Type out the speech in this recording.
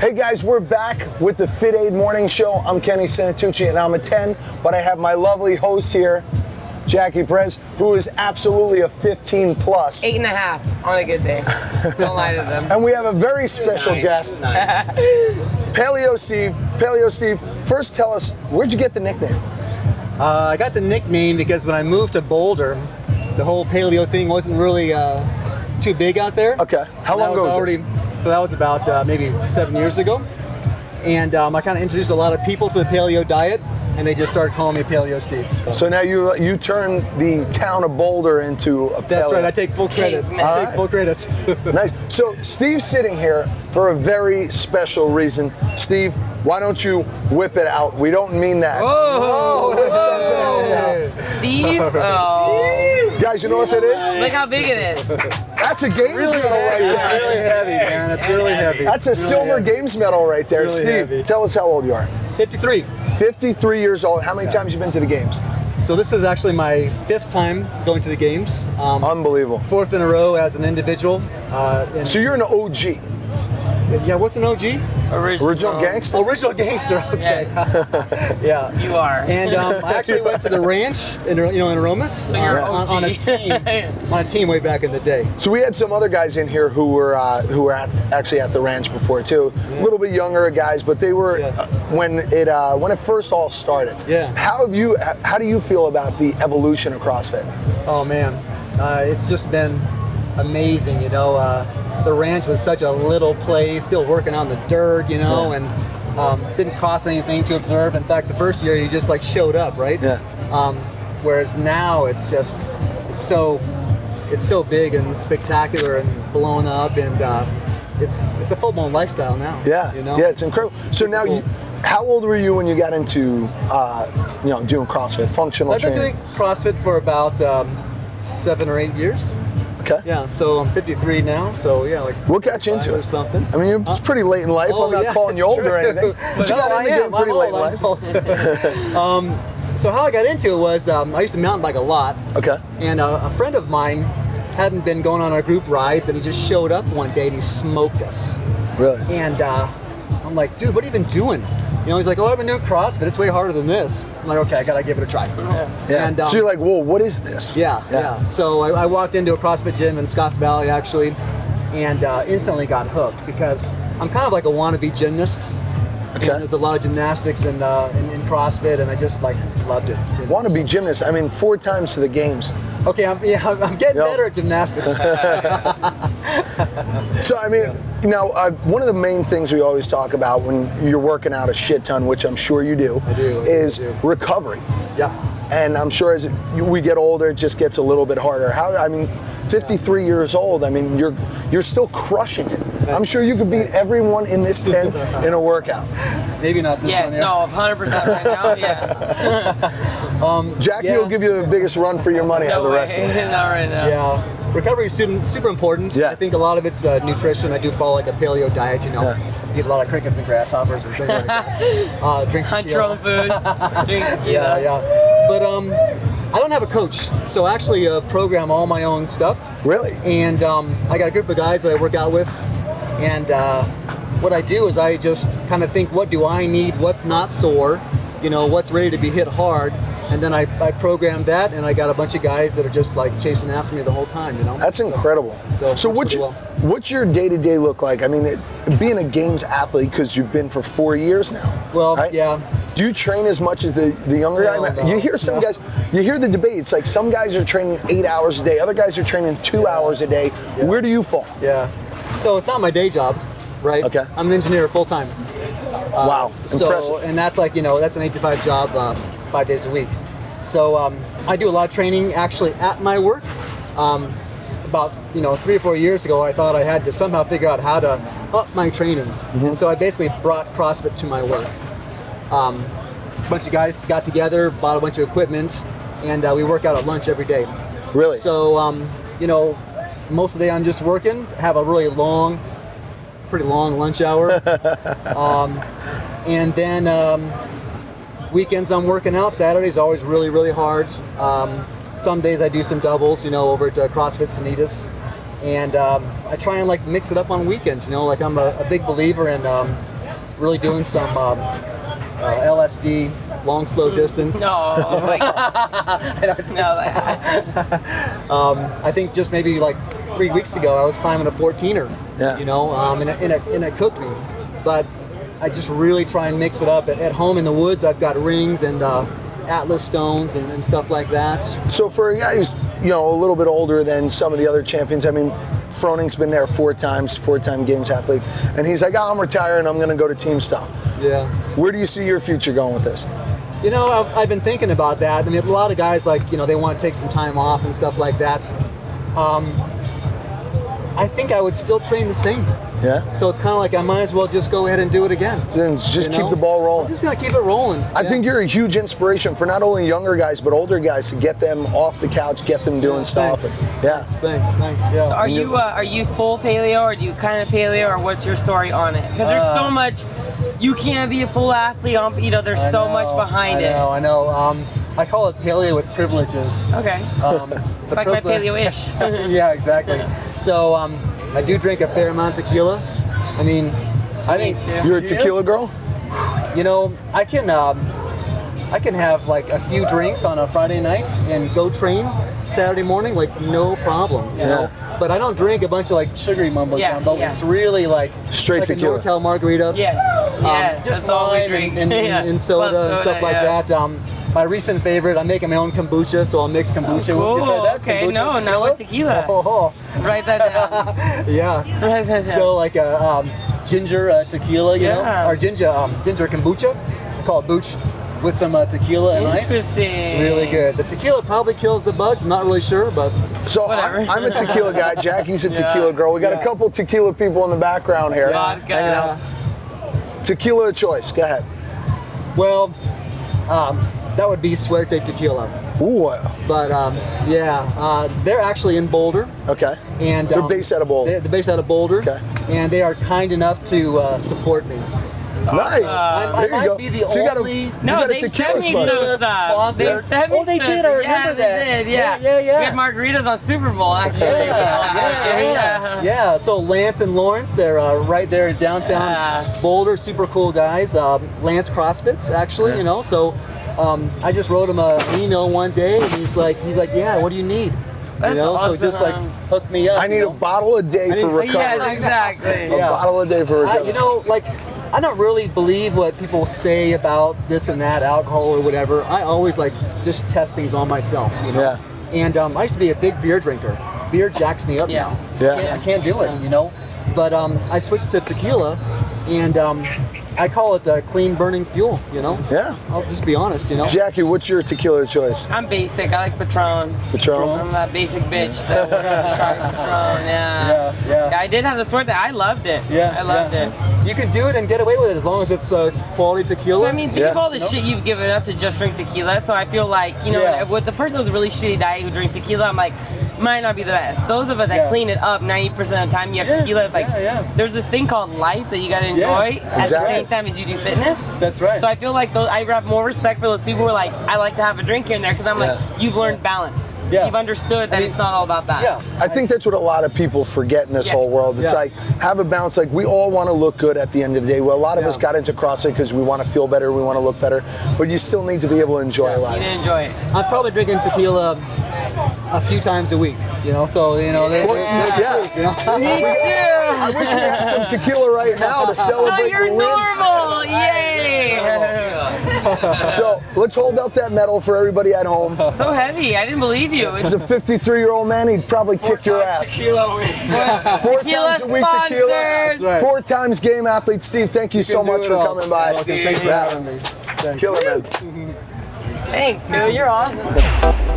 Hey guys, we're back with the FitAID Morning Show. I'm Kenny Santucci and I'm a 10, but I have my lovely host here, Jackie Perez, who is absolutely a 15 plus. 8.5 on a good day. Don't lie to them. And we have a very special guest, Paleo Steve. Paleo Steve, first tell us, where'd you get the nickname? I got the nickname because when I moved to Boulder, the whole paleo thing wasn't really too big out there. Okay, how long ago was this? So that was about maybe 7 years ago. And I kind of introduced a lot of people to the paleo diet, and they just started calling me Paleo Steve. So now you turn the town of Boulder into a paleo. That's right, I take full credit. I take full credit. Nice. So Steve's sitting here for a very special reason. Steve, why don't you whip it out? We don't mean that. Whoa! Whip something else out. Steve? Oh. Guys, you know what that is? Look how big it is. That's a games medal right It's there. really heavy, man. It's really heavy. That's a It's really silver heavy. games medal right there. Really Steve, heavy. tell us how old you are. 53. 53 years old. How many times you been to the games? So this is actually my 5th time going to the games. Unbelievable. 4th in a row as an individual. So you're an OG. Yeah, what's an OG? Original gangster? Original gangster. Okay. Yeah. You are. And I actually went to the ranch in Aromas So you're on a team way back in the day. So we had some other guys in here who were actually at the ranch before too. A little bit younger guys, but they were when it first all started. Yeah. How do you feel about the evolution of CrossFit? Oh man, it's just been amazing. The ranch was such a little place, still working on the dirt, and didn't cost anything to observe. In fact, the first year you just like showed up, right? Yeah. Whereas now it's so big and spectacular and blown up, and it's a full-blown lifestyle now. Yeah. Yeah, it's incredible. So now, cool. How old were you when you got into doing CrossFit, functional So I've been training? doing CrossFit for about 7 or 8 years. Okay. Yeah, so I'm 53 now, so yeah, like What got you 5 into or it? something. I mean, it's pretty late in life. Oh, I'm not yeah, calling you it's old or true. anything. But you No, got I into the game am. pretty I'm late old. in life. So how I got into it was I used to mountain bike a lot, Okay. and a friend of mine hadn't been going on our group rides, and he just showed up one day and he smoked us. Really? And I'm like, dude, what have you been doing? He's like, oh, I've been doing CrossFit. It's way harder than this. I'm like, okay, I gotta give it a try. Yeah. And, so you're like, whoa, what is this? Yeah. So I walked into a CrossFit gym in Scotts Valley, actually, and instantly got hooked because I'm kind of like a wannabe gymnast. Okay. And there's a lot of gymnastics in CrossFit, and I just like loved it. Wannabe gymnast. I mean, 4 times to the games. Okay, I'm getting better at gymnastics. So I mean, one of the main things we always talk about when you're working out a shit ton, which I'm sure you do, is recovery. Yeah. And I'm sure as we get older, it just gets a little bit harder. 53 years old. I mean, you're still crushing it. I'm sure you could beat everyone in this tent in a workout. Maybe not this one. Yes, no, 100% right now, yeah. Jackie will give you the biggest run for your money out of the rest of us. Not right now. Yeah, recovery is super important. Yeah. I think a lot of it's nutrition. I do follow like a paleo diet, eat a lot of crickets and grasshoppers and things like that. Drink Hunt your own food, drink tequila. Yeah. But I don't have a coach, so I actually program all my own stuff. Really? And I got a group of guys that I work out with, and what I do is I just kind of think, what do I need, what's not sore, what's ready to be hit hard, and then I program that, and I got a bunch of guys that are just like chasing after me the whole time, That's incredible. So what's your day-to-day look like? I mean, being a games athlete, because you've been for 4 years now. Well, right? yeah. Do you train as much as the younger guy? No. You hear some guys, you hear the debate. It's like some guys are training 8 hours a day, other guys are training 2 hours a day. Yeah. Where do you fall? Yeah. So it's not my day job, right? Okay. I'm an engineer full time. Wow, impressive. And that's like, that's an 8 to 5 job, 5 days a week. So I do a lot of training actually at my work. About 3 or 4 years ago, I thought I had to somehow figure out how to up my training. Mm-hmm. And so I basically brought CrossFit to my work. A bunch of guys got together, bought a bunch of equipment, and we work out at lunch every day. Really? So, most of the day I'm just working, have a really pretty long lunch hour. And then weekends I'm working out. Saturday's always really, really hard. Some days I do some doubles, over at CrossFit Sanitas. And I try and mix it up on weekends, like I'm a big believer in really doing some LSD, long slow distance. No, like, no. I think just maybe like 3 weeks ago, I was climbing a 14er. Yeah. You know, and it cooked me. But I just really try and mix it up. At home in the woods, I've got rings and Atlas stones and stuff like that. So for a guy who's, you know, a little bit older than some of the other champions, I mean, Froning's been there 4 times, 4-time games athlete, and he's like, oh, I'm retiring, I'm going to go to team style. Yeah. Where do you see your future going with this? You know, I've been thinking about that. I mean, a lot of guys, like, you know, they want to take some time off and stuff like that. I think I would still train the same. Yeah? So it's kind of like I might as well just go ahead and do it again. Then just You keep know? the ball rolling. I'm just going to keep it rolling. I think you're a huge inspiration for not only younger guys, but older guys to get them off the couch, get them doing stuff. Thanks. Yeah. Thanks. Yeah. So are you full paleo, or do you kind of paleo, or what's your story on it? Because there's so much. You can't be a full athlete on. You know, there's so much behind it. I know. I call it paleo with privileges. Okay. It's like my paleo-ish. Yeah, exactly. So I do drink a fair amount of tequila. I mean, I think too. You're a tequila girl? You know, I can have like a few drinks on a Friday night and go train Saturday morning, like no problem. You know? But I don't drink a bunch of like sugary mumbo jumbo. Yeah. It's really like Straight tequila. a NorCal margarita. Yes. Just that's all we lime drink. and soda and stuff like that. My recent favorite, I'm making my own kombucha, so I'll mix kombucha. Cool. You try that? Okay, Kombucha no, with not with tequila. Oh. Write that down. Yeah. Write that down. So like a ginger tequila, you know, or ginger kombucha. I call it booch with some tequila and ice. Interesting. It's really good. The tequila probably kills the bugs. I'm not really sure, but So I'm a tequila guy. Jackie's a tequila girl. We got a couple tequila people in the background here. Vodka. Hanging out. Tequila of choice. Go ahead. well, that would be Suerte Tequila. Ooh. But they're actually in Boulder. Okay. And They're based out of Boulder. They're based out of Boulder. Okay. And they are kind enough to support me. Nice. I There you might go. be the So you got only. you No, got a they tequila sent me sponsor. some stuff. Sponsor. They sent me Oh, they some- did. I remember yeah, that. They did. Yeah. Yeah. We had margaritas on Super Bowl, actually. Yeah. So Lance and Lawrence, they're right there in downtown Boulder. Super cool guys. Lance CrossFits, actually. You know. So I just wrote him an email one day, and he's like, yeah, what do you need? That's you know, awesome. so just like hook me up. I need you a know? bottle a day for recovery. Yeah, exactly. A bottle a day for recovery. You know, like, I don't really believe what people say about this and that, alcohol or whatever. I always like just test things on myself, you know. Yeah. And I used to be a big beer drinker. Beer jacks me up Yes. now. Yeah. I can't do it, you know. But I switched to tequila, and I call it clean burning fuel, you know. Yeah. I'll just be honest, you know. Jackie, what's your tequila choice? I'm basic. I like Patron. Patron? I'm that basic bitch. That sharp Patron. Yeah, I did have the sort that I loved it. I loved it. You can do it and get away with it as long as it's quality tequila. I mean, think of all the shit you've given up to just drink tequila. So I feel like, you know, with the person who's a really shitty diet who drinks tequila, I'm like, might not be the best. Those of us that clean it up 90% of the time, you have tequila. It's like, there's this thing called life that you gotta enjoy at the same time as you do fitness. That's right. So I feel like I have more respect for those people who are like, I like to have a drink here and there, because I'm like, you've learned balance. Yeah. You've understood that it's not all about that. Yeah. I think that's what a lot of people forget in this whole world. It's like, have a balance. Like, we all want to look good at the end of the day. Well, a lot of us got into CrossFit because we want to feel better, we want to look better, but you still need to be able to enjoy life. You need to enjoy it. I'm probably drinking tequila a few times a week, you know, so, you know, there's yeah. you know? Me too. I wish we had some tequila right now to Oh, celebrate you're the win. normal. Yay. So let's hold up that medal for everybody at home. So heavy. I didn't believe you. As a 53-year-old man, he'd probably kick your ass. Tequila 4 Tequila times a week sponsored. tequila. That's right. 4 times game athlete. Steve, thank you so can do much it for all. coming by. Okay, thanks for having me. Thanks. Killer, man. Thanks, dude. You're awesome.